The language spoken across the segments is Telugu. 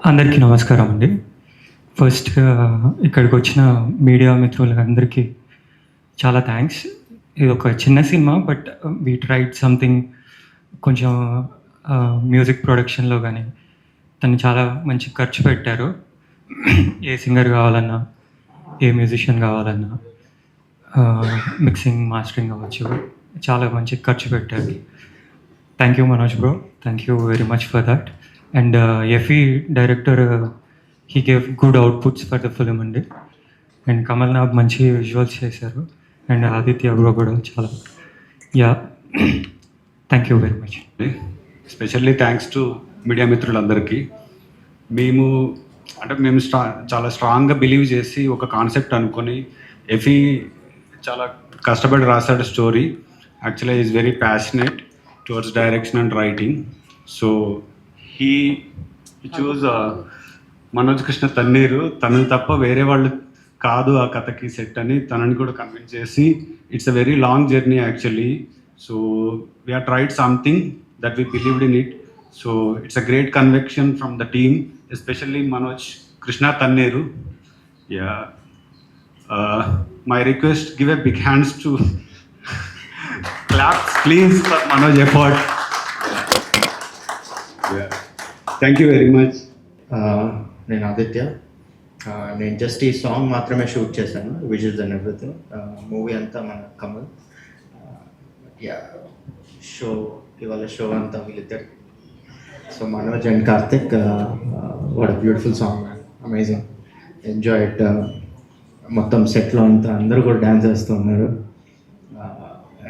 అందరికీ నమస్కారం అండి. ఫస్ట్ ఇక్కడికి వచ్చిన మీడియా మిత్రులందరికీ చాలా థ్యాంక్స్. ఇది ఒక చిన్న cinema but we tried something కొంచెం మ్యూజిక్ ప్రొడక్షన్‌లో గానీ, తను చాలా మంచి ఖర్చు పెట్టారు. ఏ సింగర్ కావాలన్నా, ఏ మ్యూజిషియన్ కావాలన్నా, మిక్సింగ్, మాస్టరింగ్ అవ్వచ్చు. చాలా మంచి ఖర్చు పెట్టారు. Thank you Manoj bro. Thank you very much for that. And FE director he gave good outputs for the film అండి. అండ్ కమల్ నాగ్ మంచి విజువల్స్ చేశారు. అండ్ ఆదిత్య బ్రో కూడా చాలా yeah thank you very much. Specially thanks to media మిత్రులందరికీ. మేము చాలా స్ట్రాంగ్గా బిలీవ్ చేసి ఒక కాన్సెప్ట్ అనుకొని ఎఫీ చాలా కష్టపడి రాశాడు story. Actually is very passionate towards direction and writing. So he choose Manoj Krishna Tanniru. తను తప్ప వేరే వాళ్ళు కాదు ఆ కథకి సెట్ అని తనని కూడా కన్విన్స్ చేసి it's a very long journey actually. So we are tried something that we believed in it. So it's a great conviction from the team, especially Manoj Krishna Tanniru. Yeah my request, give a big hands to claps please for Manoj effort. Yeah. Thank you very much. నేను ఆదిత్య. నేను జస్ట్ ఈ సాంగ్ మాత్రమే షూట్ చేశాను, విజువల్స్ అండ్ ఎవ్రీథింగ్. మూవీ అంతా మన కమల్. యా ఇవాళ షో అంతా వీళ్ళిద్దరు. So Manoj and Karthik, what a beautiful song, amazing, enjoy it. మొత్తం సెట్లో అంతా అందరూ కూడా డ్యాన్స్ చేస్తూ ఉన్నారు.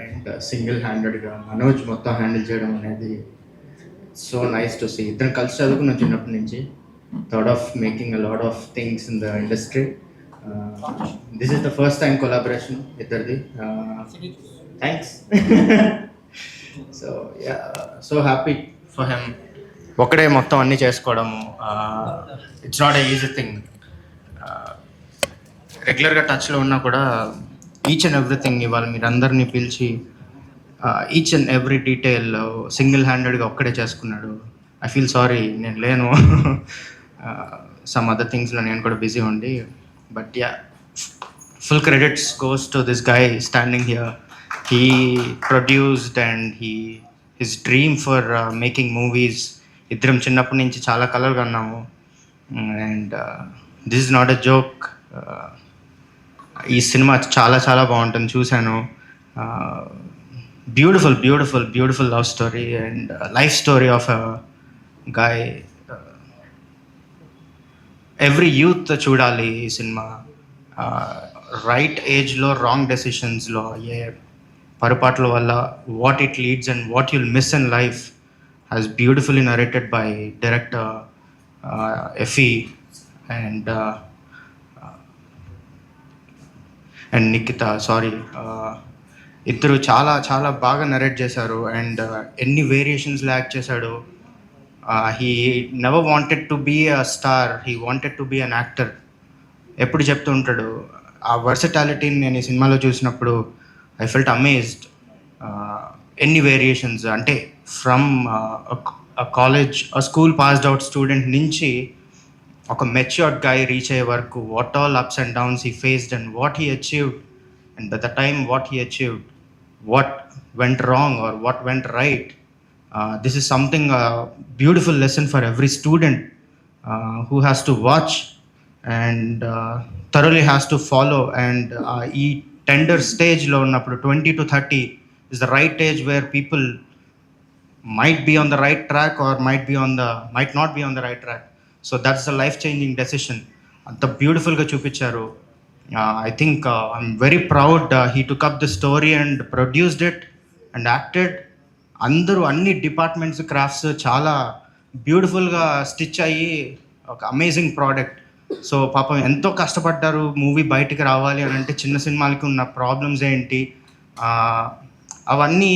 అండ్ సింగిల్ హ్యాండెడ్గా మనోజ్ మొత్తం హ్యాండిల్ చేయడం అనేది సో నైస్ టు సీ. ఇద్దరు కలిసి చదువుకున్నాం చిన్నప్పటి నుంచి. Thought of making a lot of things in the industry. This is the first time collaboration ఇద్దరిది. Thanks. So yeah, so happy for him. ఒకడే మొత్తం అన్నీ చేసుకోవడము, it's not a easy thing. రెగ్యులర్గా టచ్లో ఉన్నా కూడా ఈచ్ అండ్ ఎవ్రీథింగ్ ఇవాళ మీరు అందరినీ పిలిచి each and every detail single హ్యాండెడ్గా ఒక్కడే చేసుకున్నాడు. ఐ ఫీల్ సారీ, నేను లేను. సమ్ అదర్ థింగ్స్లో నేను కూడా బిజీ ఉండి. But yeah, full credits goes to this guy standing here. He produced and his dream for making movies. ఇద్దరం చిన్నప్పటి నుంచి చాలా కలలుగా ఉన్నాము. And this is not a joke. ఈ సినిమా చాలా చాలా బాగుంటుంది, చూశాను. Beautiful beautiful beautiful love story and life story of a guy. Every youth చూడాలి ఈ సినిమా. రైట్ ఏజ్లో రాంగ్ డెసిషన్స్లో అయ్యే పొరపాట్ల వల్ల what it leads and what you'll miss in life has beautifully narrated by director ఎఫీ అండ్ నిఖిత. సారీ, ఇద్దరు చాలా చాలా బాగా నరేట్ చేశారు. అండ్ ఎన్ని వేరియేషన్స్లో యాక్ట్ చేశాడు. He never wanted to be a star, he wanted to be an actor. ఎప్పుడు చెప్తూ ఉంటాడు. ఆ వర్సటాలిటీని నేను ఈ సినిమాలో చూసినప్పుడు ఐ ఫెల్ట్ అమేజ్డ్. ఎన్ని వేరియేషన్స్ అంటే from college school passed out student నుంచి ఒక మెచ్యూర్డ్ గాయ్ రీచ్ అయ్యే వరకు what all ups and downs he faced and what he achieved. And by the time what he achieved, what went wrong or what went right. This is something, a beautiful lesson for every student who has to watch and thoroughly has to follow. And ee tender stage lo unnappudu 20 to 30 is the right age where people might be on the right track or might not be on the right track. So that's a life changing decision. Anta beautiful ga chupicharu. I think I'm very proud he took up the story and produced it and acted. అందరూ అన్ని డిపార్ట్మెంట్స్ క్రాఫ్ట్స్ చాలా బ్యూటిఫుల్గా స్టిచ్ అయ్యి ఒక అమేజింగ్ ప్రోడక్ట్. సో పాపం ఎంతో కష్టపడ్డారు మూవీ బయటికి రావాలి అని అంటే. చిన్న సినిమాలకి ఉన్న ప్రాబ్లమ్స్ ఏంటి అవన్నీ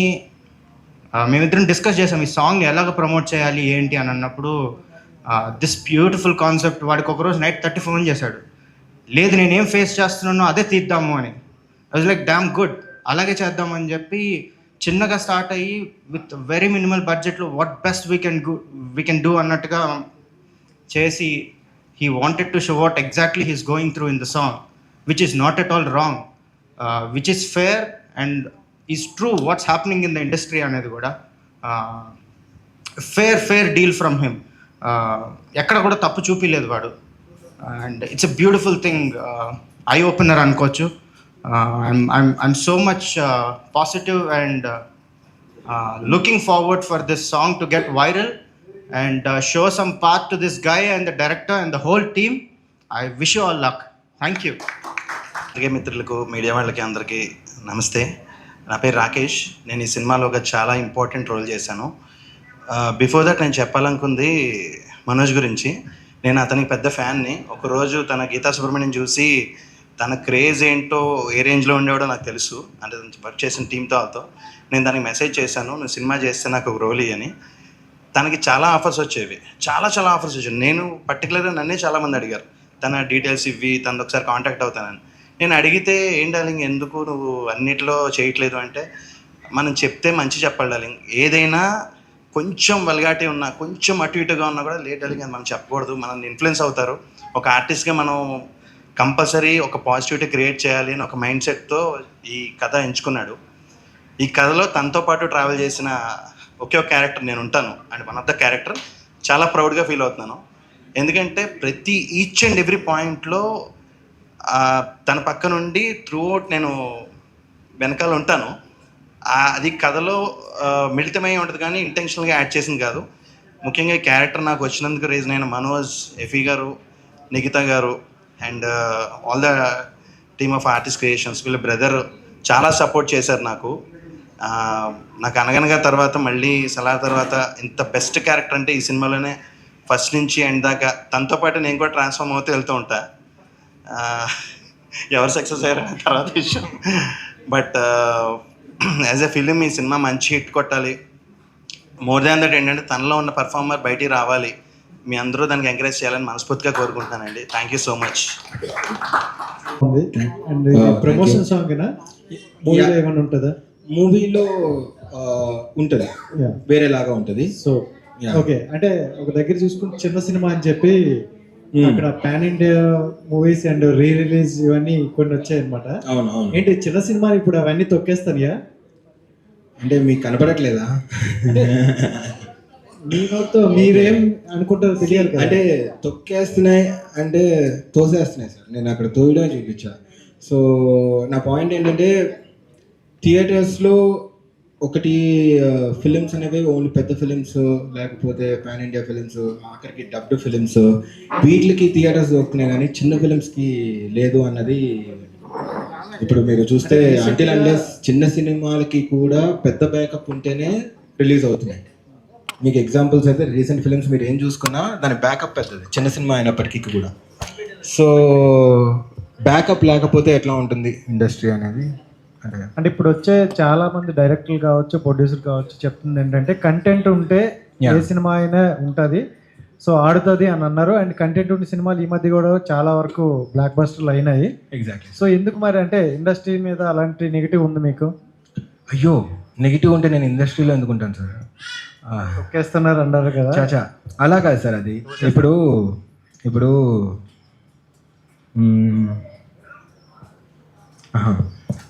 మేమిద్దరం డిస్కస్ చేసాం. ఈ సాంగ్ ఎలాగ ప్రమోట్ చేయాలి ఏంటి అని అన్నప్పుడు దిస్ బ్యూటిఫుల్ కాన్సెప్ట్. వాడికి ఒకరోజు నైట్ 30 ఫోన్ చేశాడు, లేదు నేనేం ఫేస్ చేస్తున్నానో అదే తీద్దాము అని. I was like damn good, అలాగే చేద్దామని చెప్పి చిన్నగా స్టార్ట్ అయ్యి విత్ వెరీ మినిమల్ బడ్జెట్లో what best we can do అన్నట్టుగా చేసి he wanted to show what exactly he's going through in the song, which is not at all wrong, which is fair and is true what's happening in the industry అనేది కూడా fair deal from him. ఎక్కడ కూడా తప్పు చూపిలేదు వాడు, and it's a beautiful thing, eye opener అనుకోవచ్చు. I'm so much positive and looking forward for this song to get viral and show some path to this guy and the director and the whole team. I wish you all luck. Thank you. అలాగే మిత్రులకు, మీడియా వాళ్ళకి అందరికీ నమస్తే. నా పేరు రాకేష్. నేను ఈ సినిమాలో ఒక చాలా ఇంపార్టెంట్ రోల్ చేశాను. బిఫోర్ దట్ నేను చెప్పాలనుకుంది మనోజ్ గురించి. నేను అతనికి పెద్ద ఫ్యాన్ని. ఒకరోజు తన గీతా సుబ్రహ్మణ్యం చూసి తన క్రేజ్ ఏంటో, ఏ రేంజ్లో ఉండేవాడో నాకు తెలుసు, అంటే వర్క్ చేసిన టీంతో వాళ్ళతో. నేను దానికి మెసేజ్ చేశాను, నువ్వు సినిమా చేస్తే నాకు ఒక రోల్ ఇవ్వని. తనకి చాలా ఆఫర్స్ వచ్చేవి, చాలా ఆఫర్స్ వచ్చేవి. నేను పర్టికులర్గా నన్నే చాలామంది అడిగారు తన డీటెయిల్స్ ఇవ్వి, తనతో ఒకసారి కాంటాక్ట్ అవుతానని. నేను అడిగితే, ఏం డార్లింగ్ ఎందుకు నువ్వు అన్నిట్లో చేయట్లేదు అంటే, మనం చెప్తే మంచి చెప్పాలి డార్లింగ్, ఏదైనా కొంచెం వల్గాటి ఉన్నా, కొంచెం అటు ఇటుగా ఉన్నా కూడా లేట్ డార్లింగ్ అని మనం చెప్పకూడదు, మనం ఇన్ఫ్లుయెన్స్ అవుతారు. ఒక ఆర్టిస్ట్గా మనం కంపల్సరీ ఒక పాజిటివిటీ క్రియేట్ చేయాలి అని ఒక మైండ్ సెట్తో ఈ కథ ఎంచుకున్నాడు. ఈ కథలో తనతో పాటు ట్రావెల్ చేసిన ఒకే ఒక క్యారెక్టర్ నేను ఉంటాను, and one of the character. చాలా ప్రౌడ్గా ఫీల్ అవుతున్నాను, ఎందుకంటే ప్రతి ఈచ్ అండ్ ఎవ్రీ పాయింట్లో తన పక్క నుండి త్రూ అవుట్ నేను వెనకాల ఉంటాను. అది కథలో మిళితమై ఉంటుంది కానీ ఇంటెన్షనల్గా యాడ్ చేసింది కాదు. ముఖ్యంగా ఈ క్యారెక్టర్ నాకు వచ్చినందుకు రీజన్ అయిన మనోజ్, ఎఫీ గారు, నిఖితా గారు and all the team of artist creations, వీళ్ళ బ్రదర్ చాలా సపోర్ట్ చేశారు నాకు. అనగనగా తర్వాత మళ్ళీ సలార్ తర్వాత ఇంత బెస్ట్ క్యారెక్టర్ అంటే ఈ సినిమాలోనే ఫస్ట్ నుంచి ఎండ్ దాకా తనతో పాటు నేను కూడా ట్రాన్స్ఫార్మ్ అవుతూ వెళ్తూ ఉంటా. ఎవరు సక్సెస్ అయ్యారు తర్వాత విషయం. బట్ యాజ్ ఎ ఫిలిం ఈ సినిమా మంచి హిట్ కొట్టాలి. మోర్ దాన్ దట్ ఏంటంటే తనలో ఉన్న పర్ఫార్మర్ బయటికి రావాలి. మీ అందరూ దానికి ఎంకరేజ్ చేయాలని మనస్ఫూర్తిగా కోరుకుంటున్నానండి. Thank you so much. Promotion song ఏమైనా ఉంటుందా? మూవీలో ఉంటుంది, వేరేలాగా ఉంటుంది. సో ఓకే, అంటే ఒక దగ్గర చూసుకుంటే చిన్న సినిమా అని చెప్పి అక్కడ pan India movies and re release ఇవన్నీ కొన్ని వచ్చాయి అనమాట. అవును. ఏంటి చిన్న సినిమా ఇప్పుడు అవన్నీ తొక్కేస్తానియా? అంటే మీకు కనపడట్లేదా? మీ నోట్తో మీరేం అనుకుంటారో తెలియాలి కదా. అంటే తొక్కేస్తున్నాయి అంటే తోసేస్తున్నాయి సార్. నేను అక్కడ తోయడం చూపించా. సో నా పాయింట్ ఏంటంటే, థియేటర్స్లో ఒకటి ఫిలిమ్స్ అనేవి ఓన్లీ పెద్ద ఫిలిమ్స్, లేకపోతే పాన్ ఇండియా ఫిలిమ్స్, ఆఖరికి డబ్డ్ ఫిలిమ్స్, వీటికి థియేటర్స్ దొరుకుతున్నాయి కానీ చిన్న ఫిలిమ్స్కి లేదు అన్నది ఇప్పుడు మీరు చూస్తే అంటిల్ అన్లెస్ చిన్న సినిమాలకి కూడా పెద్ద బ్యాకప్ ఉంటేనే రిలీజ్ అవుతున్నాయి. మీకు ఎగ్జాంపుల్స్ అయితే రీసెంట్ ఫిలిమ్స్ మీరు ఏం చూసుకున్నా దాని బ్యాకప్ పెద్దది, చిన్న సినిమా అయినప్పటికీ కూడా. సో బ్యాకప్ లేకపోతే ఎట్లా ఉంటుంది ఇండస్ట్రీ అనేది. అంటే ఇప్పుడు వచ్చే చాలా మంది డైరెక్టర్లు కావచ్చు, ప్రొడ్యూసర్ కావచ్చు చెప్తుంది ఏంటంటే, కంటెంట్ ఉంటే ఏ సినిమా అయినా ఉంటుంది, సో ఆడుతుంది అని అన్నారు. అండ్ కంటెంట్ ఉన్న సినిమాలు ఈ మధ్య కూడా చాలా వరకు బ్లాక్ బస్టర్లు అయినాయి. ఎగ్జాక్ట్లీ. సో ఎందుకు మరి అంటే ఇండస్ట్రీ మీద అలాంటి నెగిటివ్ ఉంది మీకు? అయ్యో, నెగిటివ్ ఉంటే నేను ఇండస్ట్రీలో ఎందుకుంటాను సార్? ఒక్కేస్తున్నారు అన్నారు కదా. చాచా అలా కాదు సార్. అది ఇప్పుడు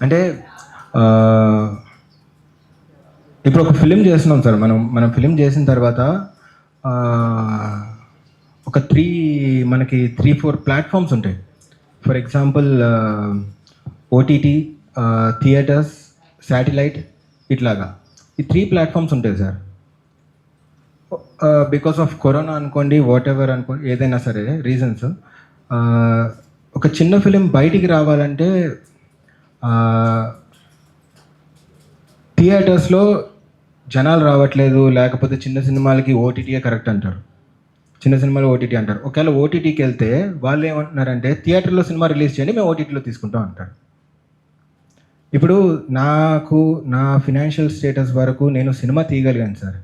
అంటే ఇప్పుడు ఒక ఫిలిం చేస్తున్నాం సార్. మనం ఫిలిం చేసిన తర్వాత ఒక మనకి 3-4 ప్లాట్ఫామ్స్ ఉంటాయి. For example OTT, theatres, satellite, ఇట్లాగా ఈ 3 ప్లాట్ఫామ్స్ ఉంటాయి సార్. బికాస్ ఆఫ్ కరోనా అనుకోండి, వాట్ ఎవర్ అనుకోండి, ఏదైనా సరే రీజన్స్, ఒక చిన్న ఫిలిం బయటికి రావాలంటే థియేటర్స్లో జనాలు రావట్లేదు, లేకపోతే చిన్న సినిమాలకి ఓటీటీయే కరెక్ట్ అంటారు. చిన్న సినిమాలు ఓటీటీ అంటారు. ఒకవేళ ఓటీటీకి వెళ్తే వాళ్ళు ఏమంటున్నారంటే, థియేటర్లో సినిమా రిలీజ్ చేయండి, మేము ఓటీటీలో తీసుకుంటాం అంటారు. ఇప్పుడు నా ఫినాన్షియల్ స్టేటస్ వరకు నేను సినిమా తీయగలిగాను సార్.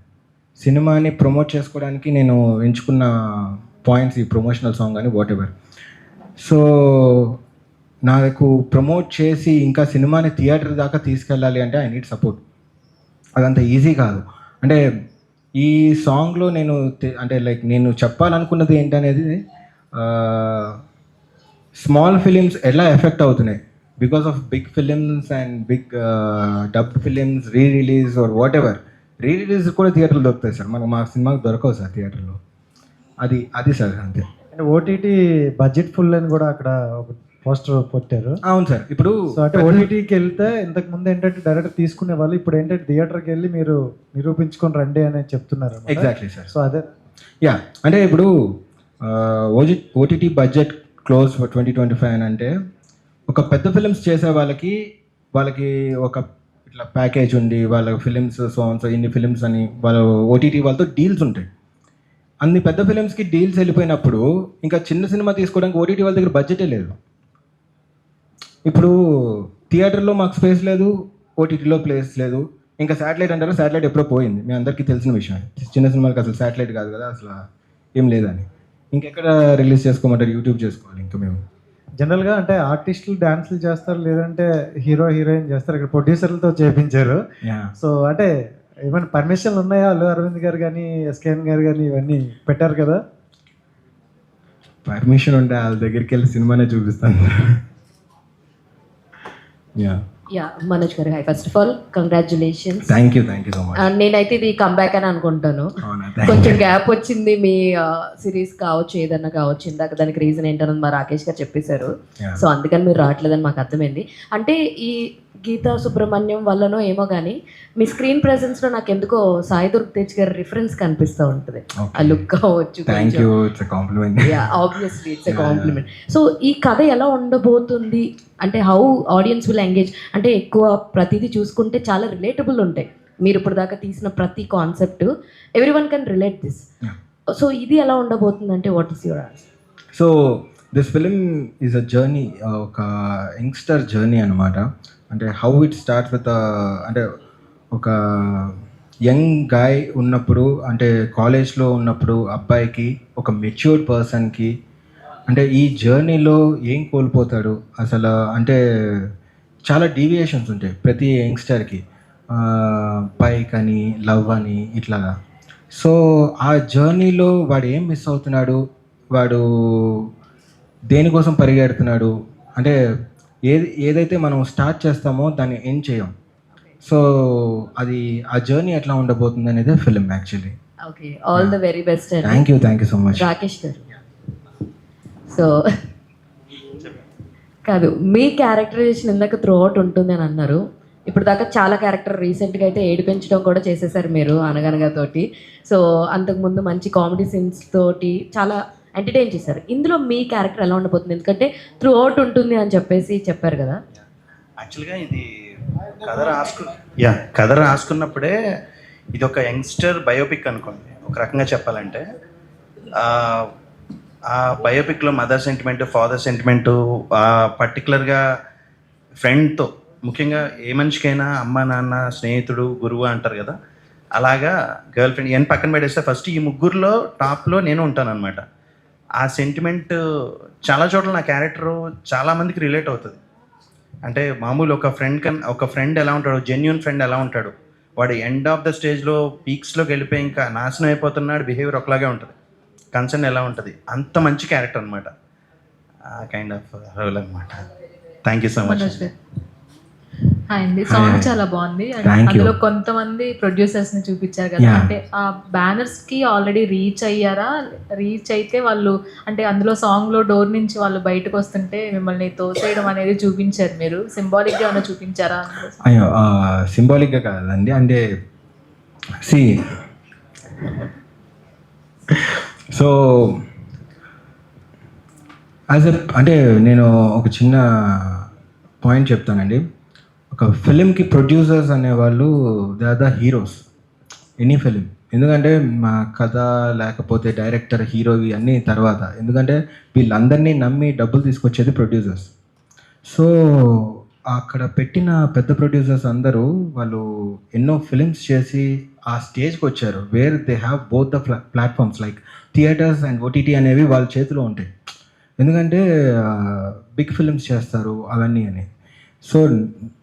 సినిమాని ప్రమోట్ చేసుకోవడానికి నేను ఎంచుకున్న పాయింట్స్ ఈ ప్రమోషనల్ సాంగ్ అని వాట్ ఎవర్. సో నాకు ప్రమోట్ చేసి ఇంకా సినిమాని థియేటర్ దాకా తీసుకెళ్ళాలి అంటే ఐ నీడ్ సపోర్ట్. అదంత ఈజీ కాదు. అంటే ఈ సాంగ్లో నేను అంటే లైక్ నేను చెప్పాలనుకున్నది ఏంటనేది స్మాల్ ఫిలిమ్స్ ఎలా ఎఫెక్ట్ అవుతున్నాయి because of big films and big dubbed films release or whatever release కూడా థియేటర్లో దొరుకుతాయి సార్ మా సినిమాకి దొరకవు సార్ థియేటర్లో. అది సార్ అంతే. అంటే ఓటీటీ బడ్జెట్ ఫుల్ అని కూడా అక్కడ ఒక పోస్టర్ పెట్టారు. అవును సార్. ఇప్పుడు సో అంటే ఓటీటీకి వెళ్తే ఇంతకు ముందు ఏంటంటే డైరెక్ట్ తీసుకునే వాళ్ళు, ఇప్పుడు ఏంటంటే థియేటర్కి వెళ్ళి మీరు నిరూపించుకొని రండి అని చెప్తున్నారు. Exactly sir. సో అదే అంటే ఇప్పుడు ఓటీటీ బడ్జెట్ క్లోజ్ ఫర్ 2025 అని అంటే ఒక పెద్ద ఫిలిమ్స్ చేసే వాళ్ళకి ఒక ఇట్లా ప్యాకేజ్ ఉండి వాళ్ళ ఫిలిమ్స్ సో ఇన్ని ఫిలిమ్స్ అని వాళ్ళ ఓటీటీ వాళ్ళతో డీల్స్ ఉంటాయి. అన్ని పెద్ద ఫిలిమ్స్కి డీల్స్ వెళ్ళిపోయినప్పుడు ఇంకా చిన్న సినిమా తీసుకోవడానికి ఓటీటీ వాళ్ళ దగ్గర బడ్జెటే లేదు. ఇప్పుడు థియేటర్లో మాకు స్పేస్ లేదు, ఓటీటీలో ప్లేస్ లేదు. ఇంకా శాటిలైట్ అంటారా, శాటిలైట్ ఎప్పుడో పోయింది, మీ అందరికీ తెలిసిన విషయం. చిన్న సినిమాలకి అసలు శాటిలైట్ కాదు కదా, అసలు ఏం లేదని. ఇంకెక్కడ రిలీజ్ చేసుకోమంటారు, యూట్యూబ్ చేసుకోవాలి. ఇంకా మేము జనరల్గా అంటే ఆర్టిస్టులు డాన్సులు చేస్తారు, లేదంటే హీరో హీరోయిన్ చేస్తారు. ఇక్కడ ప్రొడ్యూసర్లతో చేయించారు. సో అంటే ఏమైనా పర్మిషన్లు ఉన్నాయా? అల్లు అరవింద్ గారు కానీ ఎస్కేఎన్ గారు కానీ ఇవన్నీ పెట్టారు కదా. పర్మిషన్ ఉంటే వాళ్ళ దగ్గరికి వెళ్ళి సినిమానే చూపిస్తాను. మనోజ్ గారు, high. First of all congratulations. Thank you so much. నేనైతే ఇది కంబ్యాక్ అని అనుకుంటాను. కొంచెం గ్యాప్ వచ్చింది మీ సిరీస్ కావచ్చు, ఏదన్నా కావచ్చు. ఇందాక దానికి రీజన్ ఏంటన్నది మా రాకేష్ గారు చెప్పేశారు. సో అందుకని మీరు రావట్లేదని మాకు అర్థమైంది. అంటే ఈ గీతా సుబ్రహ్మణ్యం వల్లనో ఏమో కానీ మీ స్క్రీన్ ప్రెసెన్స్ లో నాకు ఎందుకో సాయి దుర్గ్ తేజ్ గారి రిఫరెన్స్ కనిపిస్తూ ఉంటుంది. ఆ లుక్ కావచ్చు. Obviously it's a compliment. So ఈ కథ ఎలా ఉండబోతుంది అంటే హౌ ఆడియన్స్ విల్ ఎంగేజ్? అంటే ఎక్కువ ప్రతిదీ చూసుకుంటే చాలా రిలేటబుల్ ఉంటాయి. మీరు ఇప్పుడు దాకా తీసిన ప్రతి concept every one can relate this. So ఇది ఎలా ఉండబోతుంది అంటే what is your answer? So this film is a journey, ఒక యంగ్స్టర్ జర్నీ అనమాట. అంటే హౌ ఇట్ స్టార్ట్ విత్ అంటే ఒక యంగ్ గాయ్ ఉన్నప్పుడు, అంటే కాలేజ్లో ఉన్నప్పుడు అబ్బాయికి, ఒక మెచ్యూర్డ్ పర్సన్కి అంటే ఈ జర్నీలో ఏం కోల్పోతాడు అసలు, అంటే చాలా డీవియేషన్స్ ఉంటాయి ప్రతి యంగ్స్టర్కి, బైక్ అని, లవ్ అని, ఇట్లాగా. సో ఆ జర్నీలో వాడు ఏం మిస్ అవుతున్నాడు, వాడు దేనికోసం పరిగెడుతున్నాడు, అంటే ఏదైతే మనం స్టార్ట్ చేస్తామో దాన్ని ఎండ్ చేయం. సో అది ఆ జర్నీ ఎట్లా ఉండబోతుంది అనేది film actually. Okay, all the very best. Thank you so much. Rakesh గారు, సో కాదు మీ క్యారెక్టరైజేషన్ ఇందాక త్రూ అవుట్ ఉంటుంది అని అన్నారు. ఇప్పుడు దాకా చాలా క్యారెక్టర్ రీసెంట్గా అయితే ఏడిపించడం కూడా చేసేసారు మీరు అనగనగా తోటి. సో అంతకుముందు మంచి కామెడీ సీన్స్ తోటి చాలా ఎంటర్టైన్ చేశారు. ఇందులో మీ క్యారెక్టర్ ఎలా ఉండబోతుంది? ఎందుకంటే త్రూ అవుట్ ఉంటుంది అని చెప్పేసి చెప్పారు కదా. యాక్చువల్గా ఇది కథ రాసుకున్నప్పుడే ఇది ఒక యంగ్స్టర్ బయోపిక్ అనుకోండి ఒక రకంగా చెప్పాలంటే. ఆ బయోపిక్లో మదర్ సెంటిమెంట్, ఫాదర్ సెంటిమెంటు, పర్టికులర్గా ఫ్రెండ్తో, ముఖ్యంగా ఏ మనిషికైనా అమ్మ, నాన్న, స్నేహితుడు, గురువు అంటారు కదా, అలాగా గర్ల్ ఫ్రెండ్ ఇవన్నీ పక్కన పెట్టేస్తే ఫస్ట్ ఈ ముగ్గురులో టాప్లో నేను ఉంటాను అనమాట. ఆ సెంటిమెంట్ చాలా చోట్ల నా క్యారెక్టరు చాలామందికి రిలేట్ అవుతుంది. అంటే మామూలు ఒక ఫ్రెండ్ ఎలా ఉంటాడు, జెన్యూన్ ఫ్రెండ్ ఎలా ఉంటాడు, వాడు ఎండ్ ఆఫ్ ద స్టేజ్లో పీక్స్లోకి వెళ్ళిపోయి ఇంకా నాశనం అయిపోతున్నాడు, బిహేవియర్ ఒకలాగే ఉంటుంది, కన్సర్న్ ఎలా ఉంటుంది, అంత మంచి క్యారెక్టర్ అనమాట. ఆ కైండ్ ఆఫ్ రోల్ అనమాట. Thank you so much. Hi అండి, సాంగ్ చాలా బాగుంది. అందులో కొంతమంది ప్రొడ్యూసర్స్ ని చూపించారు కదా, అంటే ఆ బ్యానర్స్ కి ఆల్రెడీ రీచ్ అయ్యారా? రీచ్ అయితే వాళ్ళు అంటే అందులో సాంగ్ లో డోర్ నుంచి వాళ్ళు బయటకు వస్తుంటే మిమ్మల్ని తోసేయడం అనేది చూపించారు. మీరు సింబాలిక్ గా ఏమైనా చూపించారా? అయ్యో సింబాలిక్ గా కాదండి, అంటే సో అంటే నేను ఒక చిన్న పాయింట్ చెప్తానండి. ఒక ఫిలింకి ప్రొడ్యూసర్స్ అనేవాళ్ళు they are the heroes any film. ఎందుకంటే మా కథ లేకపోతే డైరెక్టర్, హీరో ఇవన్నీ తర్వాత. ఎందుకంటే వీళ్ళందరినీ నమ్మి డబ్బులు తీసుకొచ్చేది ప్రొడ్యూసర్స్. సో అక్కడ పెట్టిన పెద్ద ప్రొడ్యూసర్స్ అందరూ వాళ్ళు ఎన్నో ఫిలిమ్స్ చేసి ఆ స్టేజ్కి వచ్చారు where they have both the platforms like theatres and OTT అనేవి వాళ్ళ చేతిలో ఉంటాయి. ఎందుకంటే బిగ్ ఫిలిమ్స్ చేస్తారు అవన్నీ అని. సో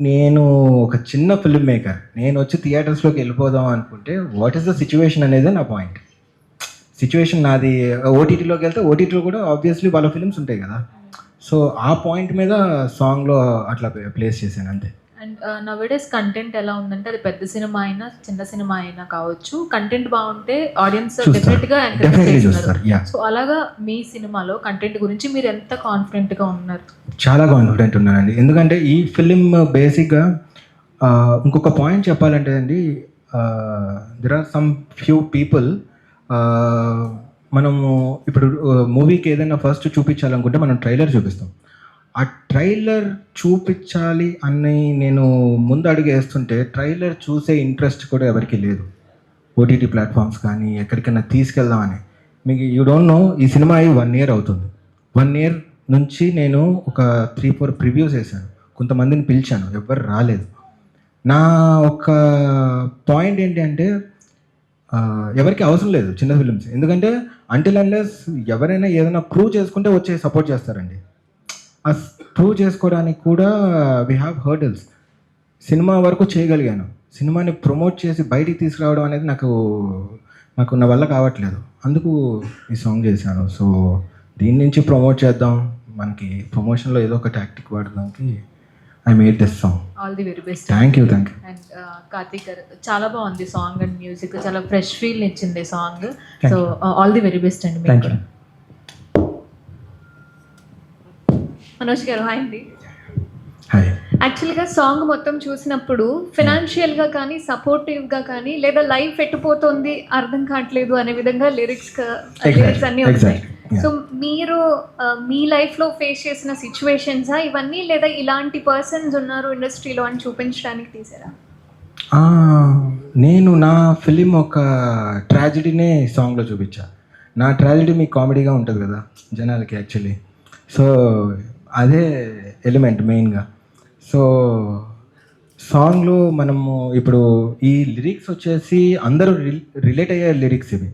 నేను ఒక చిన్న ఫిల్మ్ మేకర్, నేను వచ్చి థియేటర్స్లోకి వెళ్ళిపోదాం అనుకుంటే వాట్ ఈస్ ద సిచ్యువేషన్ అనేది నా పాయింట్. సిచ్యువేషన్ నాది ఓటీటీలోకి వెళ్తే ఓటీటీలో కూడా ఆబ్వియస్లీ వాళ్ళ ఫిల్మ్స్ ఉంటాయి కదా. సో ఆ పాయింట్ మీద సాంగ్లో అట్లా ప్లేస్ చేశాను అంతే. అండ్ నవేడేస్ కంటెంట్ ఎలా ఉందంటే అది పెద్ద సినిమా అయినా చిన్న సినిమా అయినా కావచ్చు, కంటెంట్ బాగుంటే ఆడియన్స్ డెఫినెట్ గా ఎంకరేజ్ చేస్తున్నారు. సో అలాగా మీ సినిమాలో కంటెంట్ గురించి మీరు ఎంత కాన్ఫిడెంట్ గా ఉన్నారు? చాలా కాన్ఫిడెంట్ ఉన్నానండి, ఎందుకంటే ఈ ఫిలిం బేసిక్గా ఇంకొక పాయింట్ చెప్పాలంటే అండి, there are some few people, మనము ఇప్పుడు మూవీకి ఏదైనా ఫస్ట్ చూపించాలనుకుంటే మనం ట్రైలర్ చూపిస్తాం. ఆ ట్రైలర్ చూపించాలి అని నేను ముందు అడుగు వేస్తుంటే ట్రైలర్ చూసే ఇంట్రెస్ట్ కూడా ఎవరికి లేదు. ఓటీటీ ప్లాట్ఫామ్స్ కానీ ఎక్కడికైనా తీసుకెళ్దామని. మీకు యూ డోంట్ నో, ఈ సినిమా అయ్యి 1 year అవుతుంది. 1 year నుంచి నేను ఒక 3-4 ప్రివ్యూస్ వేసాను, కొంతమందిని పిలిచాను, ఎవ్వరు రాలేదు. నా ఒక పాయింట్ ఏంటి అంటే ఎవరికి అవసరం లేదు చిన్న ఫిలిమ్స్, ఎందుకంటే అంటిల్ అన్లెస్ ఎవరైనా ఏదైనా ప్రూవ్ చేసుకుంటే వచ్చి సపోర్ట్ చేస్తారండి. ఆ ప్రూవ్ చేసుకోవడానికి కూడా వీ హ్యావ్ హర్డల్స్. సినిమా వరకు చేయగలిగాను, సినిమాని ప్రమోట్ చేసి బయటికి తీసుకురావడం అనేది నాకు నా వల్ల కావట్లేదు, అందుకు ఈ సాంగ్ చేశాను. సో దీని నుంచి ప్రమోట్ చేద్దాం, మనకి ప్రమోషన్లో ఏదో ఒక టాక్టిక్ వాడడానికి I made this song. All the very best. Thank you. And Karthik గారు చాలా బాగుంది సాంగ్ అండ్ మ్యూజిక్, చాలా ఫ్రెష్ ఫీల్ ఇచ్చింది song. So all the very best అండి మీకు. మనోజ్ గారు హాయ్ అండి. హాయ్. యాక్చువల్గా సాంగ్ మొత్తం చూసినప్పుడు ఫినాన్షియల్గా కానీ సపోర్టివ్గా కానీ లేదా లైఫ్ ఎట్టుపోతుంది అర్థం కావట్లేదు అనే విధంగా లిరిక్స్ అన్నీ వస్తాయి. సో మీరు మీ లైఫ్లో ఫేస్ చేసిన సిచ్యువేషన్సా ఇవన్నీ, లేదా ఇలాంటి పర్సన్స్ ఉన్నారు ఇండస్ట్రీలో అని చూపించడానికి తీసారా? నేను నా ఫిలిం ఒక ట్రాజడీనే సాంగ్లో చూపించా. నా ట్రాజడీ మీకు కామెడీగా ఉంటుంది కదా జనాలకి యాక్చువల్లీ, సో అదే ఎలిమెంట్ మెయిన్గా. సో సాంగ్లో మనము ఇప్పుడు ఈ లిరిక్స్ వచ్చేసి అందరూ రిలేట్ అయ్యే లిరిక్స్ ఇవి,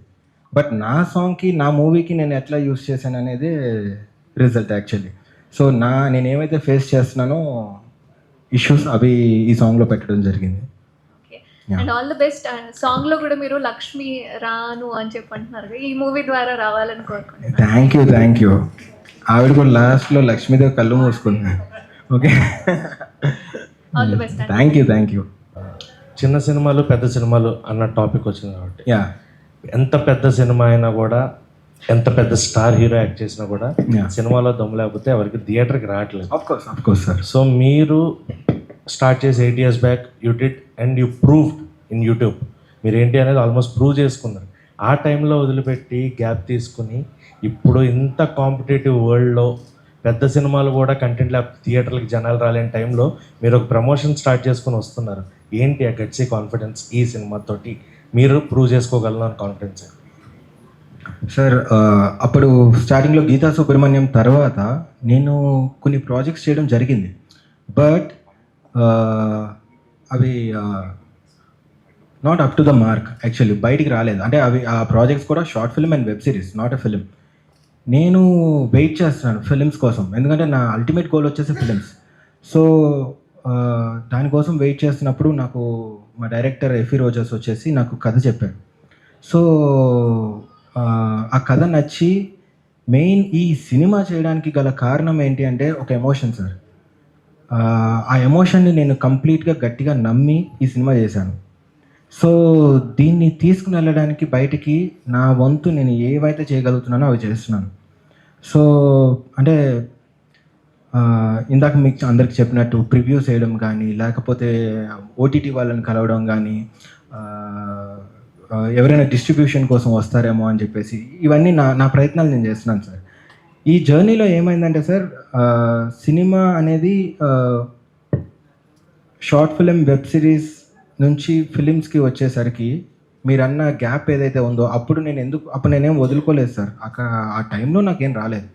బట్ నా సాంగ్కి నా మూవీకి నేను ఎట్లా యూస్ చేశాను అనేది రిజల్ట్ యాక్చువల్లీ. సో నేను ఏమైతే ఫేస్ చేస్తున్నానో ఇష్యూస్ అవి ఈ సాంగ్లో పెట్టడం జరిగింది. And all the best. సాంగ్లో కూడా మీరు లక్ష్మి రాను అని చెప్పి అంటున్నారు, ఈ మూవీ ద్వారా రావాలని కోరుకుంటున్నాను. Thank you. ఆవిడ కూడా లాస్ట్లో లక్ష్మీదేవి కళ్ళు మూసుకుంటున్నాను. Okay, all the best. Thank you. చిన్న సినిమాలు పెద్ద సినిమాలు అన్న టాపిక్ వచ్చింది కాబట్టి, యా, ఎంత పెద్ద సినిమా అయినా కూడా, ఎంత పెద్ద స్టార్ హీరో యాక్ట్ చేసినా కూడా సినిమాలో దమ్ము లేకపోతే ఎవరికి థియేటర్కి రావట్లేదు. Of course sir. సో మీరు స్టార్ట్ చేసి 8 years back you did and you proved in YouTube. మీరు ఏంటి అనేది ఆల్మోస్ట్ ప్రూవ్ చేసుకున్నారు. ఆ టైంలో వదిలిపెట్టి గ్యాప్ తీసుకుని ఇప్పుడు ఇంత కాంపిటేటివ్ వరల్డ్లో పెద్ద సినిమాలు కూడా కంటెంట్ లేకపోతే థియేటర్లకి జనాలు రాలేని టైంలో మీరు ఒక ప్రమోషన్ స్టార్ట్ చేసుకుని వస్తున్నారు. ఏంటి ఆ గట్సీ కాన్ఫిడెన్స్ ఈ సినిమాతోటి మీరు ప్రూవ్ చేసుకోగలను అని కాన్ఫిడెన్స్? సార్ అప్పుడు స్టార్టింగ్లో గీతా సుబ్రహ్మణ్యం తర్వాత నేను కొన్ని ప్రాజెక్ట్స్ చేయడం జరిగింది, బట్ అవి not up to the mark actually, బయటికి రాలేదు. అంటే అవి ఆ ప్రాజెక్ట్స్ కూడా short film and web series, not a film. నేను వెయిట్ చేస్తున్నాను ఫిలిమ్స్ కోసం, ఎందుకంటే నా అల్టిమేట్ గోల్ వచ్చేసి ఫిలిమ్స్. సో దానికోసం వెయిట్ చేస్తున్నప్పుడు నాకు మా డైరెక్టర్ ఎఫీ రోజర్స్ వచ్చేసి నాకు కథ చెప్పాడు. సో ఆ కథ నచ్చి మెయిన్ ఈ సినిమా చేయడానికి గల కారణం ఏంటి అంటే ఒక ఎమోషన్ సార్. ఆ ఎమోషన్ని నేను కంప్లీట్గా గట్టిగా నమ్మి ఈ సినిమా చేశాను. సో దీన్ని తీసుకుని వెళ్ళడానికి బయటికి నా వంతు నేను ఏవైతే చేయగలుగుతున్నానో అవి చేస్తున్నాను. సో అంటే ఇందాక మీకు అందరికి చెప్పినట్టు ప్రివ్యూస్ వేయడం కానీ, లేకపోతే ఓటీటీ వాళ్ళని కలవడం కానీ, ఎవరైనా డిస్ట్రిబ్యూషన్ కోసం వస్తారేమో అని చెప్పేసి ఇవన్నీ నా ప్రయత్నాలు నేను చేస్తున్నాను సార్. ఈ జర్నీలో ఏమైందంటే సార్, సినిమా అనేది షార్ట్ ఫిలిం వెబ్ సిరీస్ నుంచి ఫిలిమ్స్కి వచ్చేసరికి మీరన్న గ్యాప్ ఏదైతే ఉందో అప్పుడు నేనేం వదులుకోలేదు సార్. ఆ టైంలో నాకేం రాలేదు.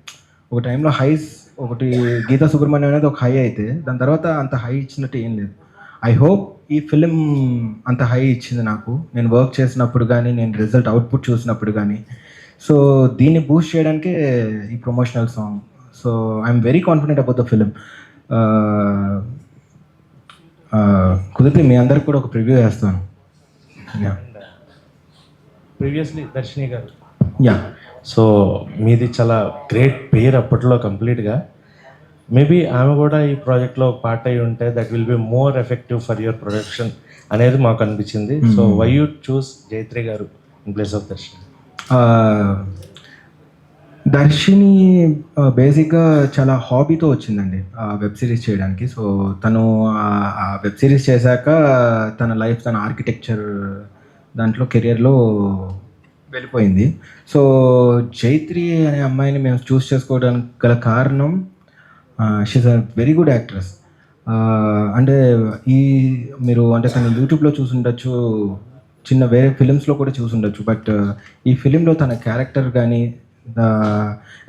ఒక టైంలో హైస్, ఒకటి గీతా సుబ్రహ్మణ్యం అనేది ఒక హై అయితే దాని తర్వాత అంత హై ఇచ్చినట్టు ఏం లేదు. ఐ హోప్ ఈ ఫిలిం అంత హై ఇచ్చింది నాకు, నేను వర్క్ చేసినప్పుడు కానీ, నేను రిజల్ట్ అవుట్పుట్ చూసినప్పుడు కానీ. సో దీన్ని బూస్ట్ చేయడానికే ఈ promotional song. So I'm very confident about the film. కుదిరితే మీ అందరికి కూడా ఒక ప్రివ్యూ వేస్తాను. ప్రీవియస్లీ దర్శిని గారు, యా. సో మీది చాలా గ్రేట్ పేరు అప్పట్లో కంప్లీట్గా. మేబీ ఆమె కూడా ఈ ప్రాజెక్ట్లో పార్ట్ అయి ఉంటే that will be more effective for your production అనేది మాకు అనిపించింది. సో వై యూ చూస్ జైత్రి గారు ఇన్ ప్లేస్ ఆఫ్ దర్శిని? దర్శిని బేసిక్గా చాలా హాబీతో వచ్చిందండి వెబ్ సిరీస్ చేయడానికి. సో తను ఆ వెబ్ సిరీస్ చేశాక తన లైఫ్, తన ఆర్కిటెక్చర్ దాంట్లో కెరియర్లో వెళ్ళిపోయింది. సో జైత్రి అనే అమ్మాయిని మేము చూస్ చేసుకోవడానికి గల కారణం, she's a very good actress. అంటే మీరు అంటే తను యూట్యూబ్లో చూసుండొచ్చు, చిన్న వేరే ఫిలిమ్స్లో కూడా చూసుండొచ్చు. బట్ ఈ ఫిలింలో తన క్యారెక్టర్ కానీ,